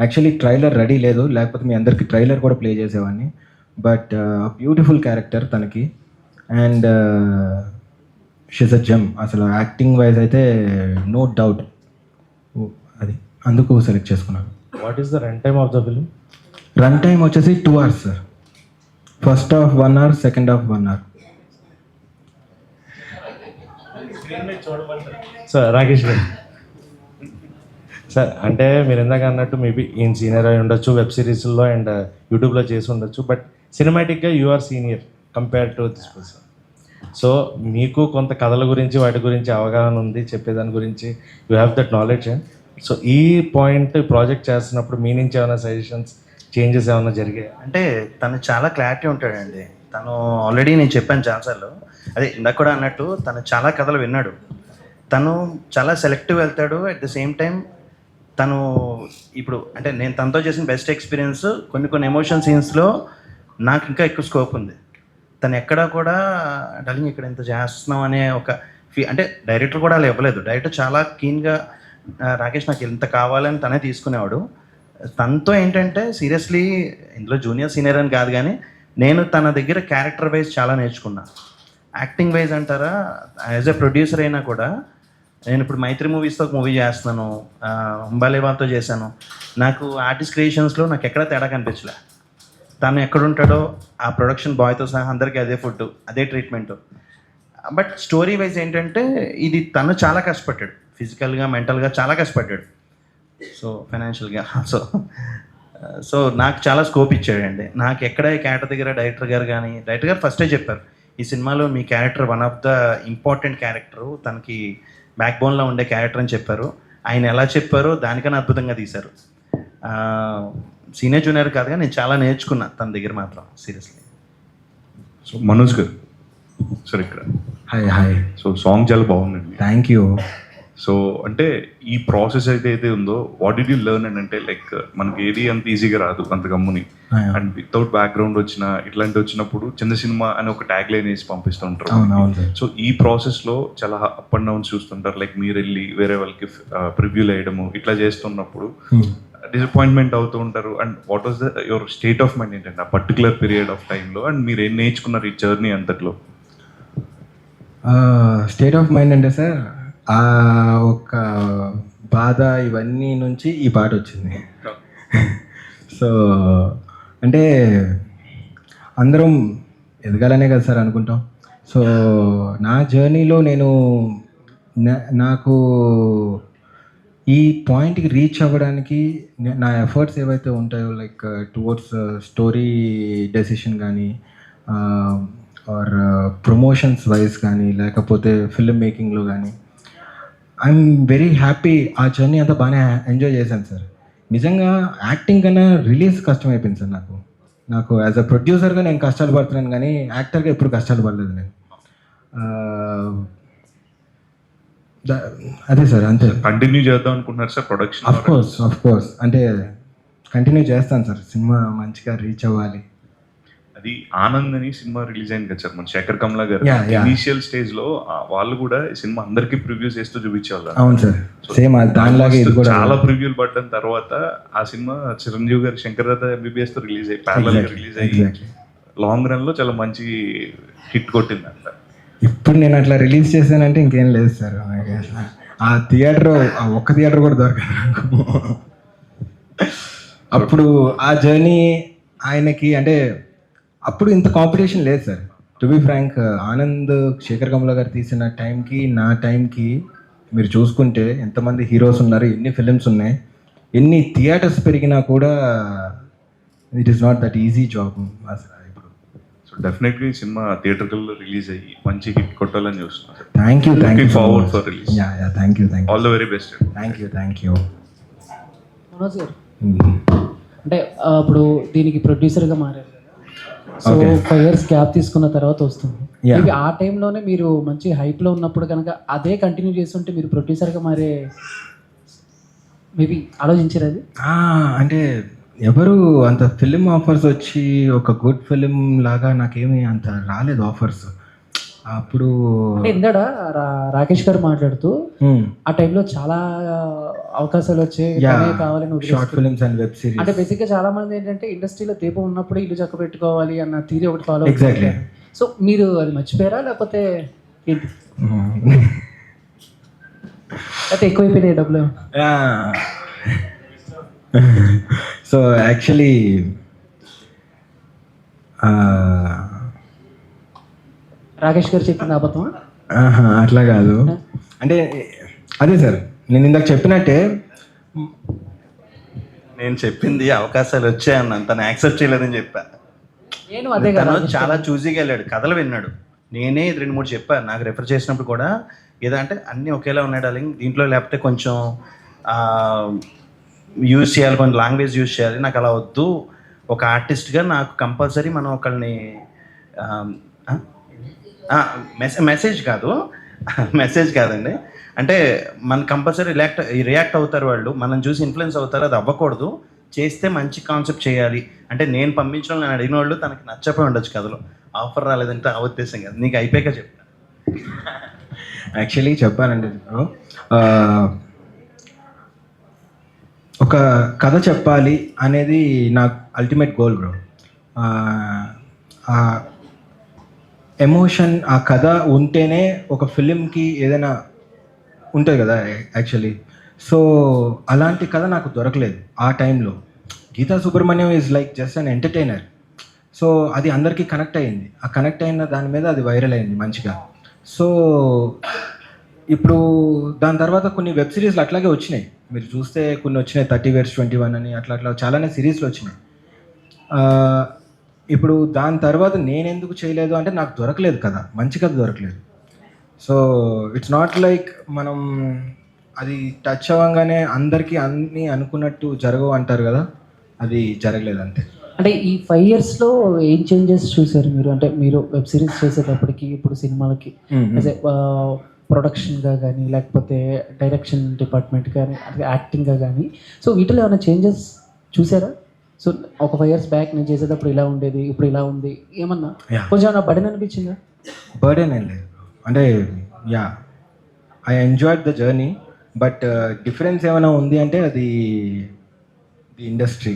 యాక్చువల్లీ ట్రైలర్ రెడీ లేదు, లేకపోతే మీ అందరికీ ట్రైలర్ కూడా ప్లే చేసేవాడిని. బట్ బ్యూటిఫుల్ క్యారెక్టర్ తనకి, అండ్ షీఈ్ అ జెమ్. అసలు యాక్టింగ్ వైజ్ అయితే నో డౌట్. అది అందుకు సెలెక్ట్ చేసుకున్నాను. What is the run time of the film? Run time వచ్చేసి 2 hours sir. First half 1 hour, second half 1 hour. Sir Rakesh గారు, సార్ అంటే మీరు ఇందాక అన్నట్టు మేబీ ఈయన సీనియర్ అయి ఉండొచ్చు వెబ్ సిరీస్లో అండ్ యూట్యూబ్లో చేసి ఉండొచ్చు, బట్ సినిమాటిక్గా you are senior compare to this person. So మీకు కొంత కథల గురించి వాటి గురించి అవగాహన ఉంది, చెప్పేదాని గురించి you have that knowledge. And so ఈ పాయింట్ ప్రాజెక్ట్ చేస్తున్నప్పుడు మీ నుంచి ఏమైనా సజెషన్స్, చేంజెస్ ఏమైనా జరిగాయి? అంటే తను చాలా క్లారిటీ ఉంటాడండి. తను ఆల్రెడీ నేను చెప్పాను చాలాసార్లు, అదే ఇందాక కూడా అన్నట్టు తను చాలా కథలు విన్నాడు. తను చాలా సెలెక్టివ్ వెళ్తాడు. అట్ ద సేమ్ టైం తను ఇప్పుడు అంటే నేను తనతో చేసిన బెస్ట్ ఎక్స్పీరియన్స్ కొన్ని ఎమోషన్ సీన్స్లో నాకు ఇంకా ఎక్కువ స్కోప్ ఉంది. తను ఎక్కడా కూడా డార్లింగ్ ఇక్కడ ఇంత చేస్తున్నాం అనే ఒక అంటే డైరెక్టర్ కూడా అలా ఇవ్వలేదు. డైరెక్టర్ చాలా కీన్గా రాకేష్ నాకు ఇంత కావాలని తనే తీసుకునేవాడు. తనతో ఏంటంటే సీరియస్లీ ఇందులో జూనియర్ సీనియర్ అని కాదు, కానీ నేను తన దగ్గర క్యారెక్టర్ వైజ్ చాలా నేర్చుకున్నా. యాక్టింగ్ వైజ్ అంటారా, యాజ్ ఎ ప్రొడ్యూసర్ అయినా కూడా నేను ఇప్పుడు మైత్రి మూవీస్తో ఒక మూవీ చేస్తున్నాను, అంబాలేవాతో చేశాను. నాకు ఆర్టిస్ట్ క్రియేషన్స్లో నాకు ఎక్కడ తేడా కనిపించలే. తను ఎక్కడుంటాడో ఆ ప్రొడక్షన్ బాయ్తో సహా అందరికీ అదే ఫుడ్, అదే ట్రీట్మెంట్. బట్ స్టోరీ వైజ్ ఏంటంటే ఇది తను చాలా కష్టపడ్డాడు, ఫిజికల్గా మెంటల్గా చాలా కష్టపడ్డాడు, సో ఫైనాన్షియల్గా. సో నాకు చాలా స్కోప్ ఇచ్చాడండి. నాకు ఎక్కడ ఈ క్యారెక్టర్ దగ్గర డైరెక్టర్ గారు ఫస్టే చెప్పారు, ఈ సినిమాలో మీ character one of the important character, తనకి బ్యాక్ బోన్లో ఉండే క్యారెక్టర్ అని చెప్పారు. ఆయన ఎలా చెప్పారో దానికన్నా అద్భుతంగా తీశారు. సీనియర్ జూనియర్ కాదుగా నేను చాలా నేర్చుకున్నా తన దగ్గర మాత్రం సీరియస్లీ. సో మనోజ్ గారు సార్ ఇక్కడ హాయ్. సో సాంగ్ చాలా బాగుందండి. Thank you. సో అంటే ఈ ప్రాసెస్ అయితే ఉందో వాట్ డిడ్ యూ లెర్న్ అని అంటే లైక్ మనకి ఏది అంత ఈజీగా రాదు అంత గమ్ముని, అండ్ వితౌట్ బ్యాక్గ్రౌండ్ ఇట్లాంటి వచ్చినప్పుడు చిన్న సినిమా అని ఒక ట్యాగ్ లైన్ వేసి పంపిస్తుంటారు. సో ఈ ప్రాసెస్లో చాలా అప్ అండ్ డౌన్స్ చూస్తుంటారు. లైక్ మీరు వెళ్ళి వేరే వాళ్ళకి ప్రివ్యూలు వేయడము ఇట్లా చేస్తున్నప్పుడు డిసప్పాయింట్మెంట్ అవుతూ ఉంటారు. And what was your state of mind ఏంటంటే ఆ పర్టికులర్ పీరియడ్ ఆఫ్ టైంలో, అండ్ మీరు ఏం నేర్చుకున్నారు ఈ జర్నీ అంతట్లో? స్టేట్ ఆఫ్ మైండ్ అంటే సార్ ఒక బాధ ఇవన్నీ నుంచి ఈ పాట వచ్చింది. సో అంటే అందరం ఎదగాలనే కదా సార్ అనుకుంటాం. సో నా జర్నీలో నాకు ఈ పాయింట్కి రీచ్ అవ్వడానికి నా ఎఫర్ట్స్ ఏవైతే ఉంటాయో, లైక్ టువర్డ్స్ స్టోరీ డెసిషన్ కానీ ఆర్ ప్రమోషన్స్ వైజ్ కానీ, లేకపోతే ఫిల్మ్ మేకింగ్లో కానీ, ఐఎమ్ వెరీ హ్యాపీ. ఆ జర్నీ అంతా బాగానే ఎంజాయ్ చేశాను సార్. నిజంగా యాక్టింగ్ కన్నా రిలీజ్ కష్టమైపోయింది సార్. నాకు యాజ్ అ ప్రొడ్యూసర్గా నేను కష్టాలు పడుతున్నాను, కానీ యాక్టర్గా ఎప్పుడు కష్టాలు పడలేదు నేను. అదే సార్, అంతే. కంటిన్యూ చేద్దాం అనుకుంటున్నారు సార్ ప్రొడక్షన్? ఆఫ్ కోర్స్ అంటే కంటిన్యూ చేస్తాను సార్. సినిమా మంచిగా రీచ్ అవ్వాలి. అది ఆనంద్ అని సినిమా రిలీజ్ అయింది కదా సార్, మన శేఖర్ కమలా గారు ఇనీషియల్ స్టేజ్ లో వాళ్ళు కూడా ఈ సినిమా అందరికి ప్రివ్యూస్ చేస్తూ చూపించేవాళ్ళు. అవును సార్, సేమ్ దానిలాగే ఇది కూడా. చాలా ప్రివ్యూలు పడ్డం తర్వాత ఆ సినిమా చిరంజీవి గారు శంకర్ దత్త MBBS తో రిలీజ్ అయ్యి ప్యారలల్ గా రిలీజ్ అయ్యి లాంగ్ రన్ లో చాలా మంచి హిట్ కొట్టింది అంట. ఇప్పుడు నేను అట్లా రిలీజ్ చేశానంటే ఇంకేం లేదు సార్. ఆ థియేటర్, ఒక్క థియేటర్ కూడా దొరకదు నాకు. అప్పుడు ఆ జర్నీ ఆయనకి అంటే అప్పుడు ఇంత కాంపిటీషన్ లేదు sir. To be frank, Anand Shekhar Kamala గారు తీసిన టైంకి నా టైంకి మీరు చూసుకుంటే ఎంతమంది హీరోస్ ఉన్నారు, ఎన్ని ఫిలిమ్స్ ఉన్నాయి, ఎన్ని థియేటర్స్ పెరిగినా కూడా it is not that easy job అసలు. ఇప్పుడు so definitely cinema theatrical release అయ్యి మంచి హిట్ కొట్టాలని చూస్తున్నాను sir. Thank you forward for release. Yeah thank you all the very best. Thank you Manoj గారు, అంటే ఇప్పుడు దీనికి ప్రొడ్యూసర్గా మారారు కదా, సో Okay. 5 years గ్యాప్ తీసుకున్న తర్వాత వస్తుంది. Yeah. మేబీ ఆ టైంలోనే మీరు మంచి హైప్లో ఉన్నప్పుడు కనుక అదే కంటిన్యూ చేస్తుంటే మీరు ప్రొడ్యూసర్గా మారే మేబీ ఆలోచించారు అది? అంటే ఎవరు అంత ఫిలిం ఆఫర్స్ వచ్చి ఒక గుడ్ ఫిలిం లాగా నాకేమీ అంత రాలేదు ఆఫర్స్ అప్పుడు. అంటే ఇందాడ రాకేష్ గారు మాట్లాడుతూ ఆ టైంలో చాలా అవకాశాలు వచ్చాయి, పనే కావాలని షార్ట్ వదిలేసుకున్నారు. Films and web series. అంటే బేసిక్గా చాలా మంది ఏంటంటే ఇండస్ట్రీలో దీపం ఉన్నప్పుడు ఇల్లు చక్క పెట్టుకోవాలి అన్న థీరీ ఒకటి ఫాలో Exactly. సో మీరు అది మర్చిపోయారా లేకపోతే ఏంటి? అయితే ఎక్కువైపోయినాయి డబ్బులు? సో యాక్చువల్లీ రాకేష్ గారు చెప్పింది అబద్ధమా? అట్లా కాదు, అంటే అదే సార్ నేను ఇందాక చెప్పినట్టే నేను చెప్పింది అవకాశాలు వచ్చాయన్నాను, తను యాక్సెప్ట్ చేయలేదని చెప్పాను. నేను అదే కదా, తను చాలా చూజీగా వెళ్ళాడు, కథలు విన్నాడు. నేనే 2-3 చెప్పాను నాకు రెఫర్ చేసినప్పుడు కూడా. ఏదంటే అన్నీ ఒకేలా ఉన్నాయి డార్లింగ్, దీంట్లో లేకపోతే కొంచెం యూజ్ చేయాలి, కొంచెం లాంగ్వేజ్ యూజ్ చేయాలి, నాకు అలా వద్దు. ఒక ఆర్టిస్ట్గా నాకు కంపల్సరీ మనం ఒకళ్ళని మెసేజ్ కాదండి, అంటే మన కంపల్సరీ రియాక్ట్ అవుతారు వాళ్ళు, మనం చూసి ఇన్ఫ్లుయెన్స్ అవుతారు, అది అవ్వకూడదు. చేస్తే మంచి కాన్సెప్ట్ చేయాలి అంటే నేను పంపించడం, నేను అడిగిన వాళ్ళు తనకి నచ్చపోయి ఉండొచ్చు కథలో. ఆఫర్ రాలేదంటే ఆ ఉద్దేశం కాదు, నీకు అయిపోయాక చెప్తాను. యాక్చువల్లీ చెప్పానండి, ఒక కథ చెప్పాలి అనేది నాకు అల్టిమేట్ గోల్ బ్రో. ఎమోషన్, ఆ కథ ఉంటేనే ఒక ఫిలింకి ఏదైనా ఉంటుంది కదా యాక్చువల్లీ. సో అలాంటి కథ నాకు దొరకలేదు ఆ టైంలో. Geetha Subrahmanyam is like just an entertainer. So అది అందరికీ కనెక్ట్ అయ్యింది, ఆ కనెక్ట్ అయిన దాని మీద అది వైరల్ అయింది మంచిగా. సో ఇప్పుడు దాని తర్వాత కొన్ని వెబ్ సిరీస్లు అట్లాగే వచ్చినాయి, మీరు చూస్తే కొన్ని వచ్చినాయి, 30 Years 21 అని అట్లా చాలానే సిరీస్లు వచ్చినాయి. ఇప్పుడు దాని తర్వాత నేను ఎందుకు చేయలేదు అంటే నాకు దొరకలేదు కదా, మంచి కథ దొరకలేదు. సో ఇట్స్ నాట్ లైక్ మనం అది టచ్ అవ్వగానే అందరికీ అన్నీ అనుకున్నట్టు జరగవు అంటారు కదా, అది జరగలేదు అంతే. అంటే ఈ 5 yearsలో ఏం చేంజెస్ చూసారు మీరు? అంటే మీరు వెబ్ సిరీస్ చేసేటప్పటికి ఇప్పుడు సినిమాలకి ప్రొడక్షన్గా కానీ లేకపోతే డైరెక్షన్ డిపార్ట్మెంట్ కానీ యాక్టింగ్గా కానీ, సో వీటిలో ఏమైనా చేంజెస్ చూసారా? సో ఒక 5 years బ్యాక్ నేను చేసేటప్పుడు ఇలా ఉండేది, ఇప్పుడు ఇలా ఉంది, ఏమన్నా కొంచెం ఏమన్నా బర్డెన్ అనిపించిందా? బర్డెన్ ఏం లేదు అంటే, I enjoyed the journey. But difference ఏమైనా ఉంది అంటే అది ది ఇండస్ట్రీ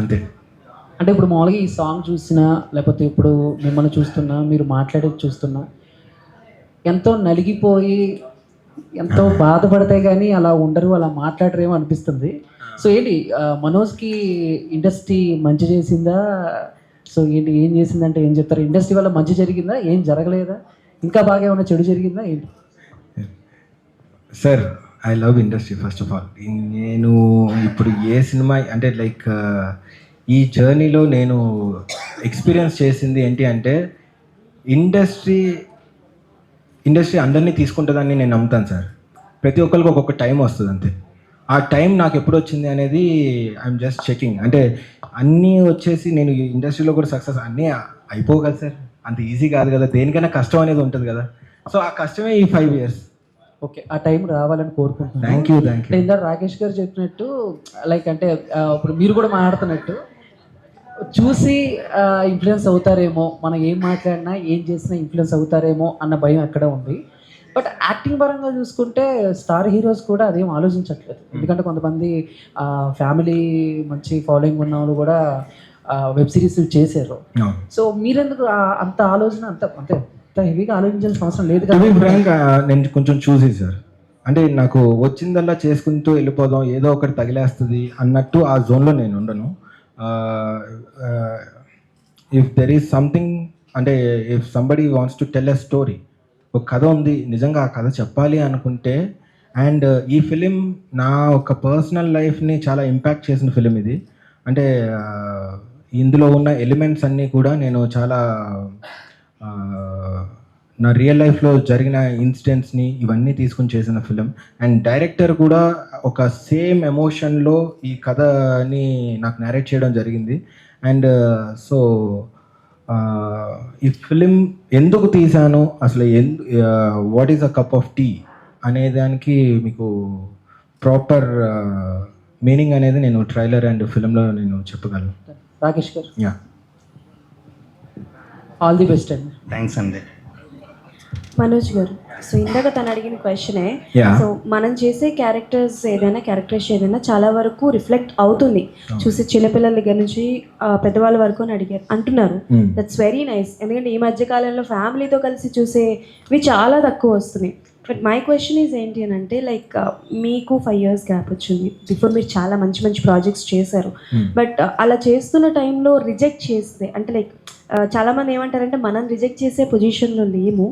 అంతే. అంటే ఇప్పుడు మామూలుగా ఈ సాంగ్ చూసినా లేకపోతే ఇప్పుడు మిమ్మల్ని చూస్తున్నా, మీరు మాట్లాడేది చూస్తున్నా, ఎంతో నలిగిపోయి ఎంతో బాధపడితే కానీ అలా ఉండరు, అలా మాట్లాడరేమో అనిపిస్తుంది. సో ఏంటి మనోజ్కి ఇండస్ట్రీ మంచి చేసిందా? సో ఏంటి ఏం చేసిందంటే ఏం చెప్తారు? ఇండస్ట్రీ వల్ల మంచి జరిగిందా, ఏం జరగలేదా, ఇంకా బాగా ఏమైనా చెడు జరిగిందా ఏంటి? Sir I love industry first of all. నేను ఇప్పుడు ఏ సినిమా అంటే లైక్ ఈ జర్నీలో నేను ఎక్స్పీరియన్స్ చేసింది ఏంటి అంటే, ఇండస్ట్రీ అందరినీ తీసుకుంటుందని నేను నమ్ముతాను సార్. ప్రతి ఒక్కరికి ఒక్కొక్క టైం వస్తుంది అంతే. ఆ టైం నాకు ఎప్పుడు వచ్చింది అనేది ఐఎమ్ జస్ట్ చెకింగ్. అంటే అన్నీ వచ్చేసి నేను ఇండస్ట్రీలో కూడా సక్సెస్ అన్నీ అయిపోవు కదా సార్, అంత ఈజీ కాదు కదా, దేనికైనా కష్టం అనేది ఉంటుంది కదా. సో ఆ కష్టమే ఈ 5 years. ఓకే, ఆ టైం రావాలని కోరుకుంటున్నాను. Thank you. ఇందాక రాకేష్ గారు చెప్పినట్టు లైక్ అంటే ఇప్పుడు మీరు కూడా మాట్లాడుతున్నట్టు చూసి ఇన్ఫ్లుయెన్స్ అవుతారేమో, మనం ఏం మాట్లాడినా ఏం చేసినా ఇన్ఫ్లుయెన్స్ అవుతారేమో అన్న భయం ఎక్కడ ఉంది. బట్ యాక్టింగ్ పరంగా చూసుకుంటే స్టార్ హీరోస్ కూడా అదేం ఆలోచించట్లేదు. ఎందుకంటే కొంతమంది ఫ్యామిలీ మంచి ఫాలోయింగ్ ఉన్న వాళ్ళు కూడా వెబ్ సిరీస్ చేశారు. సో మీరెందుకు అంత ఆలోచన అంత హెవీగా ఆలోచించాల్సిన అవసరం లేదు కదా? నేను కొంచెం చూసి సార్, అంటే నాకు వచ్చిందల్లా చేసుకుంటూ వెళ్ళిపోదాం, ఏదో ఒకటి తగిలేస్తుంది అన్నట్టు ఆ జోన్లో నేను ఉండను. ఇఫ్ దెర్ ఈజ్ సంథింగ్ అంటే if somebody wants to tell a story, ఒక కథ ఉంది నిజంగా ఆ కథ చెప్పాలి అనుకుంటే, అండ్ ఈ ఫిలిం నా ఒక పర్సనల్ లైఫ్ని చాలా ఇంపాక్ట్ చేసిన ఫిలిం ఇది. అంటే ఇందులో ఉన్న ఎలిమెంట్స్ అన్నీ కూడా నేను చాలా నా రియల్ లైఫ్లో జరిగిన ఇన్సిడెంట్స్ని ఇవన్నీ తీసుకుని చేసిన ఫిలిం. అండ్ డైరెక్టర్ కూడా ఒక సేమ్ ఎమోషన్లో ఈ కథని నాకు నేరేట్ చేయడం జరిగింది. అండ్ సో ఈ ఫిలిం ఎందుకు తీశాను, అసలు what is a cup of tea అనే దానికి మీకు ప్రాపర్ మీనింగ్ అనేది నేను ట్రైలర్ అండ్ ఫిలింలో నేను చెప్పగలను. రాకేష్ గారు, యా, ఆల్ ది బెస్ట్ అండి. థ్యాంక్స్ అండి. మనోజ్ గారు, సో ఇందాక తను అడిగిన క్వశ్చనే, Yeah. సో మనం చేసే క్యారెక్టర్స్ ఏదైనా క్యారెక్టర్స్ ఏదైనా చాలా వరకు రిఫ్లెక్ట్ అవుతుంది. చూసి చిన్నపిల్లల దగ్గర నుంచి పెద్దవాళ్ళ వరకు అని అడిగారు అంటున్నారు. That's very nice. ఎందుకంటే ఈ మధ్య కాలంలో ఫ్యామిలీతో కలిసి చూసేవి చాలా తక్కువ వస్తున్నాయి. బట్ మై క్వశ్చన్ ఈజ్ ఏంటి అని అంటే, లైక్ మీకు 5 years గ్యాప్ వచ్చింది. బిఫోర్ మీరు చాలా మంచి మంచి ప్రాజెక్ట్స్ చేశారు. బట్ అలా చేస్తున్న టైంలో రిజెక్ట్ చేస్తే అంటే లైక్ చాలామంది ఏమంటారంటే మనం రిజెక్ట్ చేసే పొజిషన్లో లేము,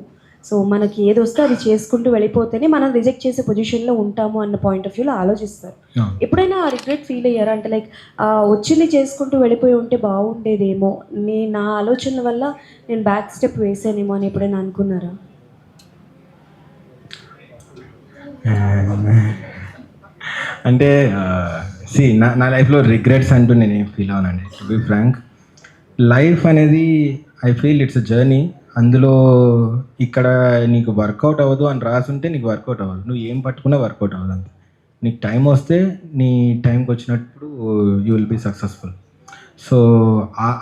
సో మనకి ఏది వస్తే అది చేసుకుంటూ వెళ్ళిపోతేనే మనం రిజెక్ట్ చేసే పొజిషన్లో ఉంటాము అన్న పాయింట్ ఆఫ్ వ్యూలో ఆలోచిస్తారు. ఎప్పుడైనా రిగ్రెట్ ఫీల్ అయ్యారా? అంటే లైక్ వచ్చింది చేసుకుంటూ వెళ్ళిపోయి ఉంటే బాగుండేదేమో, నా ఆలోచనల వల్ల నేను బ్యాక్ స్టెప్ వేసానేమో అని ఎప్పుడైనా అనుకున్నారా? అంటే నా లైఫ్లో రిగ్రెట్స్ అంటూ నేను ఏం ఫీల్ అవ్వనండి. టు బి ఫ్రాంక్, లైఫ్ అనేది I feel it's a journey. అందులో ఇక్కడ నీకు వర్కౌట్ అవ్వదు అని రాసుంటే నీకు వర్కౌట్ అవ్వదు, నువ్వు ఏం పట్టుకున్నా వర్కౌట్ అవ్వదు. అంతే, నీకు టైం వస్తే నీ టైంకి వచ్చినప్పుడు you will be successful. So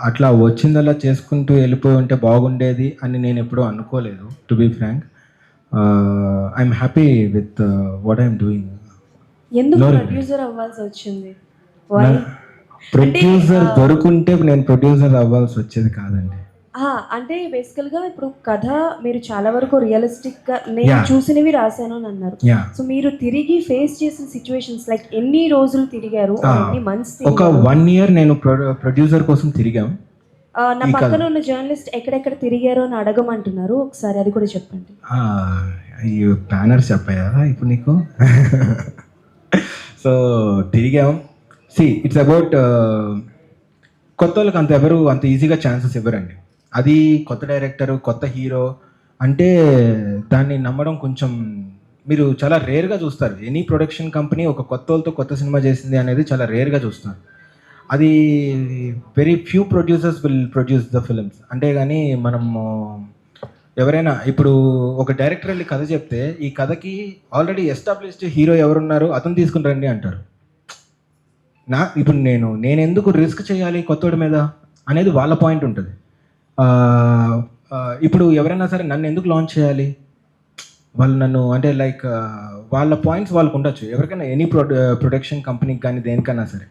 అట్లా వచ్చిందల్లా చేసుకుంటూ వెళ్ళిపోయి ఉంటే బాగుండేది అని నేను ఎప్పుడూ అనుకోలేదు. To be frank, I'm happy with what I'm doing. ఎందుకు ప్రొడ్యూసర్ అవ్వాల్సి వచ్చింది? ప్రొడ్యూసర్ దొరుకుంటే నేను ప్రొడ్యూసర్ అవ్వాల్సి వచ్చేది కాదండి. అంటే బేసికల్గా ఇప్పుడు కథ మీరు చాలా వరకు రియలిస్టిక్గా నేను చూసినవి రాశాను అని అన్నారు. సో మీరు తిరిగి ఫేస్ చేసిన సిచ్యువేషన్స్ లైక్ ఎన్ని రోజులు తిరిగారు, ఎన్ని మంత్స్? ఒక 1 year నేను ప్రొడ్యూసర్ కోసం తిరిగాం. నా పక్కన ఉన్న జర్నలిస్ట్ ఎక్కడెక్కడ తిరిగారో అని అడగమంటున్నారు, ఒకసారి అది కూడా చెప్పండి. అయ్యో, బ్యానర్స్ చెప్పాయా ఇప్పుడు నీకు? సో తిరిగాం. ఇట్స్ అబౌట్ కొత్త వాళ్ళకి అంత ఈజీగా ఛాన్సెస్ ఇవ్వరండి. అది కొత్త డైరెక్టర్, కొత్త హీరో అంటే దాన్ని నమ్మడం కొంచెం మీరు చాలా రేర్గా చూస్తారు. ఎనీ ప్రొడక్షన్ కంపెనీ ఒక కొత్త వాళ్ళతో కొత్త సినిమా చేసింది అనేది చాలా రేర్గా చూస్తారు. అది very few producers will produce the films. అంటే కానీ మనము ఎవరైనా ఇప్పుడు ఒక డైరెక్టర్ వెళ్ళి కథ చెప్తే ఈ కథకి ఆల్రెడీ ఎస్టాబ్లిష్డ్ హీరో ఎవరున్నారు అతను తీసుకుని రండి అంటారు. ఇప్పుడు నేను ఎందుకు రిస్క్ చేయాలి కొత్తోడి మీద అనేది వాళ్ళ పాయింట్ ఉంటుంది. ఇప్పుడు ఎవరైనా సరే నన్ను ఎందుకు లాంచ్ చేయాలి, వాళ్ళు నన్ను అంటే లైక్ వాళ్ళ పాయింట్స్ వాళ్ళకు ఉండొచ్చు. ఎవరికైనా ఎనీ ప్రొడక్షన్ కంపెనీకి కానీ దేనికైనా సరే,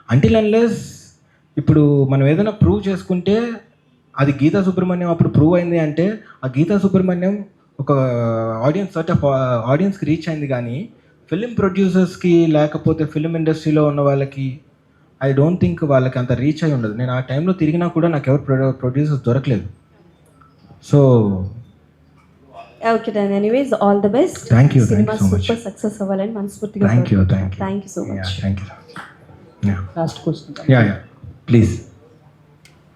అంటిల్ అన్లెస్ ఇప్పుడు మనం ఏదైనా ప్రూవ్ చేసుకుంటే అది గీతా సుబ్రహ్మణ్యం అప్పుడు ప్రూవ్ అయింది అంటే ఆ గీతా సుబ్రహ్మణ్యం ఒక ఆడియన్స్కి రీచ్ అయింది. కానీ ఫిలిం ప్రొడ్యూసర్స్కి లేకపోతే ఫిలిం ఇండస్ట్రీలో ఉన్న వాళ్ళకి ఐ డోంట్ థింక్ వాళ్ళకి అంత రీచ్ అయి ఉండదు. నేను ఆ టైంలో తిరిగినా కూడా నాకు ఎవరు ప్రొడ్యూసర్స్ దొరకలేదు. So okay then anyways all the best. Thank you super success అవ్వాలని మనస్ఫూర్తిగా thank you so much. Last question. Yeah please.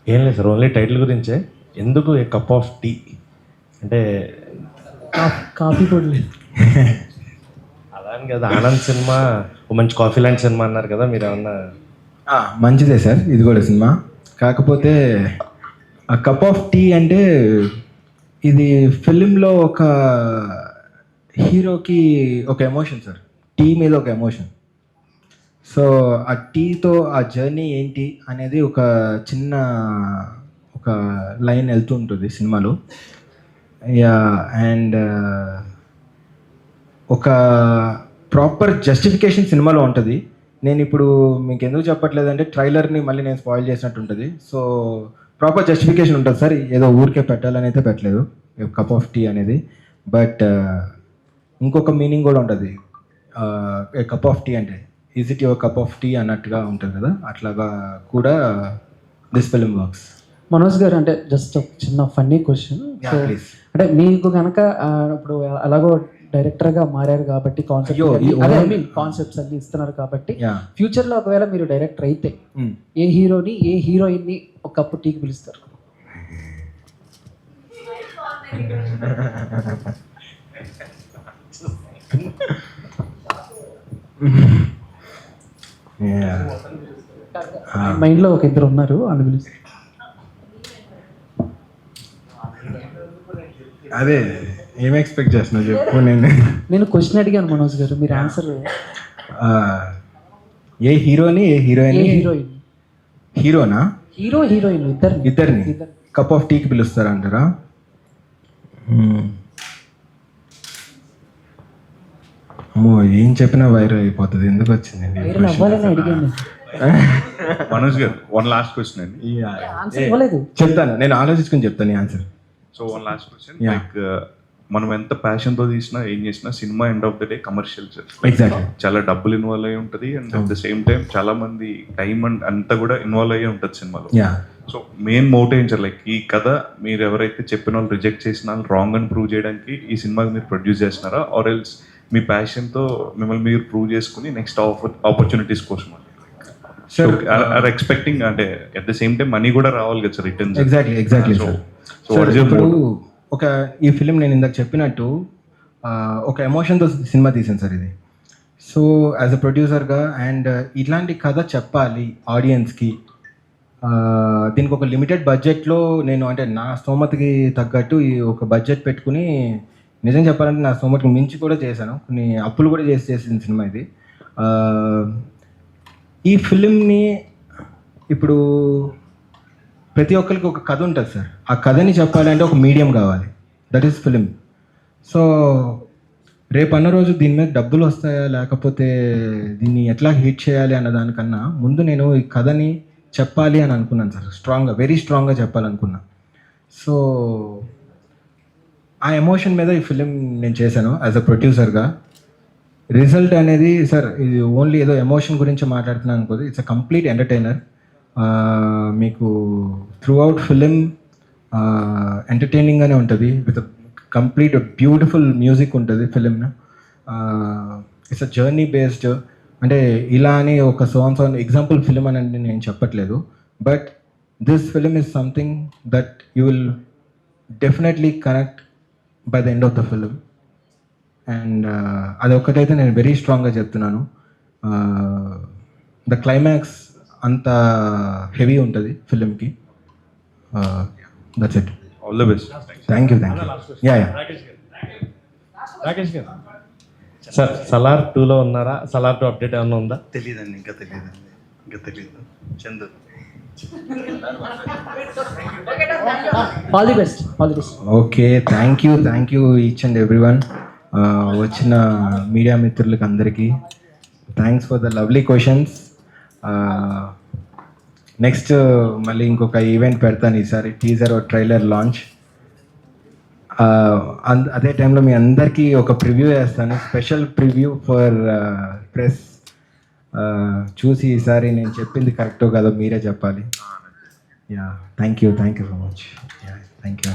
ఏం లేదు సార్, ఓన్లీ టైటిల్ గురించే. ఎందుకు ఏ కప్ ఆఫ్ టీ అంటే కాఫీ పొడి లేదు అలాని కదా. ఆనంద్ సినిమా ఒక మంచి కాఫీ లాంటి సినిమా అన్నారు కదా, మీరు ఏమన్నా? మంచిదే సార్, ఇది కూడా సినిమా. కాకపోతే ఆ కప్ ఆఫ్ టీ అంటే ఇది ఫిలింలో ఒక హీరోకి ఒక ఎమోషన్ సార్, టీ మీద ఒక ఎమోషన్. సో ఆ టీతో ఆ జర్నీ ఏంటి అనేది ఒక చిన్న ఒక లైన్ వెళ్తూ ఉంటుంది సినిమాలో. యా, అండ్ ఒక ప్రాపర్ జస్టిఫికేషన్ సినిమాలో ఉంటుంది. నేను ఇప్పుడు మీకు ఎందుకు చెప్పట్లేదంటే ట్రైలర్ని మళ్ళీ నేను స్పాయిల్ చేసినట్టు ఉంటుంది. సో ప్రాపర్ జస్టిఫికేషన్ ఉంటుంది సార్, ఏదో ఊరికే పెట్టాలని అయితే పెట్టలేదు కప్ ఆఫ్ టీ అనేది. బట్ ఇంకొక మీనింగ్ కూడా ఉంటుంది. కప్ ఆఫ్ టీ అంటే is it your cup of tea అన్నట్టుగా ఉంటుంది కదా, అట్లాగా కూడా దిస్ ఫిల్మ్ వర్క్స్. మనోజ్ గారు, అంటే జస్ట్ ఒక చిన్న ఫన్నీ క్వశ్చన్. So please. అంటే మీకు కనుక ఇప్పుడు అలాగో డైరెక్టర్గా మారారు కాబట్టి కాన్సెప్ట్స్ అన్ని ఇస్తున్నారు కాబట్టి ఫ్యూచర్లో ఒకవేళ మీరు డైరెక్టర్ అయితే ఏ హీరోని ఏ హీరోయిన్ని ఒక కప్పు టీకి పిలుస్తారు? మైండ్లో ఒక ఇద్దరు ఉన్నారు, అని పిలుస్తారు. అదే ఏం ఎక్స్పెక్ట్ చేస్తున్నావు చెప్పు. నేను క్వశ్చన్ అడిగాను మనోజ్ గారు, మీరు ఆన్సర్. ఏ హీరోని ఏ హీరోయిన్? హీరోయిన్. హీరోనా? హీరోయిన్ ఇద్దరిని కప్ ఆఫ్ టీకి పిలుస్తారు అంటారా? అమ్మో, ఏం చెప్పినా వైరల్ అయిపోతుంది. ఎందుకు వచ్చింది అవ్వాలని అడిగాను. మనోజ్ గారు, వన్ లాస్ట్ క్వశ్చన్ అండి. ఆన్సర్ ఇవ్వలేదు. చెప్తాను, నేను ఆలోచించుకొని చెప్తాను ఈ answer. So one last question, like మనం ఎంత ప్యాషన్ తో తీసినా ఏం చేసినా cinema end of the day commercial. Exactly. చాలా డబ్బులు ఇన్వాల్వ్ అయ్యి ఉంటుంది and at the same time చాలా మంది టైం అండ్ అంతా కూడా ఇన్వాల్వ్ అయ్యి ఉంటుంది సినిమాలో. సో మెయిన్ మోటివ్ ఏం సార్, లైక్ ఈ కథ మీరు ఎవరైతే చెప్పిన వాళ్ళు రిజెక్ట్ చేసిన వాళ్ళు రాంగ్ అని ప్రూవ్ చేయడానికి ఈ సినిమాకి మీరు ప్రొడ్యూస్ చేస్తున్నారా, ఆర్ ఎల్స్ మీ ప్యాషన్తో మిమ్మల్ని మీరు ప్రూవ్ చేసుకుని నెక్స్ట్ ఆపర్చునిటీస్ కోసం ఆర్ ఎక్స్పెక్టింగ్, అంటే at the same time money కూడా రావాలి కదా సార్ రిటర్న్? ఎగ్జాక్ట్లీ. ఇప్పుడు ఒక ఈ ఫిలిం నేను ఇందాక చెప్పినట్టు ఒక ఎమోషన్తో సినిమా తీసాను సార్ ఇది. సో యాజ్ అ ప్రొడ్యూసర్గా అండ్ ఇట్లాంటి కథ చెప్పాలి ఆడియన్స్కి, దీనికి ఒక లిమిటెడ్ బడ్జెట్లో నేను, అంటే నా స్తోమతకి తగ్గట్టు ఈ ఒక బడ్జెట్ పెట్టుకుని, నిజం చెప్పాలంటే నా స్తోమతకి మించి కూడా చేశాను, కొన్ని అప్పులు కూడా చేసిన సినిమా ఇది. ఈ ఫిలింని ఇప్పుడు ప్రతి ఒక్కరికి ఒక కథ ఉంటుంది సార్. ఆ కథని చెప్పాలంటే ఒక మీడియం కావాలి, దట్ ఈస్ ఫిలిం. సో రేపు అన్న రోజు దీని మీద డబ్బులు వస్తాయా లేకపోతే దీన్ని ఎట్లా హిట్ చేయాలి అన్న దానికన్నా ముందు నేను ఈ కథని చెప్పాలి అని అనుకున్నాను సార్. స్ట్రాంగ్గా, వెరీ స్ట్రాంగ్గా చెప్పాలనుకున్నా. సో ఆ ఎమోషన్ మీద ఈ ఫిలిం నేను చేశాను యాజ్ అ ప్రొడ్యూసర్గా. రిజల్ట్ అనేది సార్, ఇది ఓన్లీ ఏదో ఎమోషన్ గురించి మాట్లాడుతున్నాను అనుకోదు, ఇట్స్ అ కంప్లీట్ ఎంటర్టైనర్. మీకు త్రూ అవుట్ ఫిలిం ఎంటర్టైనింగ్గానే ఉంటుంది, విత్ కంప్లీట్ బ్యూటిఫుల్ మ్యూజిక్ ఉంటుంది film. It's a journey based, అంటే ఇలా అని ఒక సోన్ ఎగ్జాంపుల్ ఫిలిం అని నేను చెప్పట్లేదు, but this film is something that you will definitely connect by the end of the film. And అదొక్కటైతే నేను వెరీ స్ట్రాంగ్గా చెప్తున్నాను. ద క్లైమాక్స్ అంత హెవీ ఉంటుంది ఫిలింకి. That's it. All the best. Thank you. Yeah. Rakesh గారు, సార్ సలార్ 2లో ఉన్నారా? సలార్ 2 అప్డేట్ ఏమన్నా ఉందా? తెలియదండి, ఇంకా తెలియదు. Chandu, all the best. Okay, thank you each and every one. వచ్చిన మీడియా మిత్రులకి అందరికీ thanks for the lovely questions. Next మళ్ళీ ఇంకొక ఈవెంట్ పెడతాను ఈసారి, టీజర్ ట్రైలర్ లాంచ్. అదే టైంలో మీ అందరికీ ఒక ప్రివ్యూ వేస్తాను, స్పెషల్ ప్రివ్యూ ఫర్ ప్రెస్. చూసి ఈసారి నేను చెప్పింది కరెక్టో కాదో మీరే చెప్పాలి. Yeah, thank you so much. Thank you.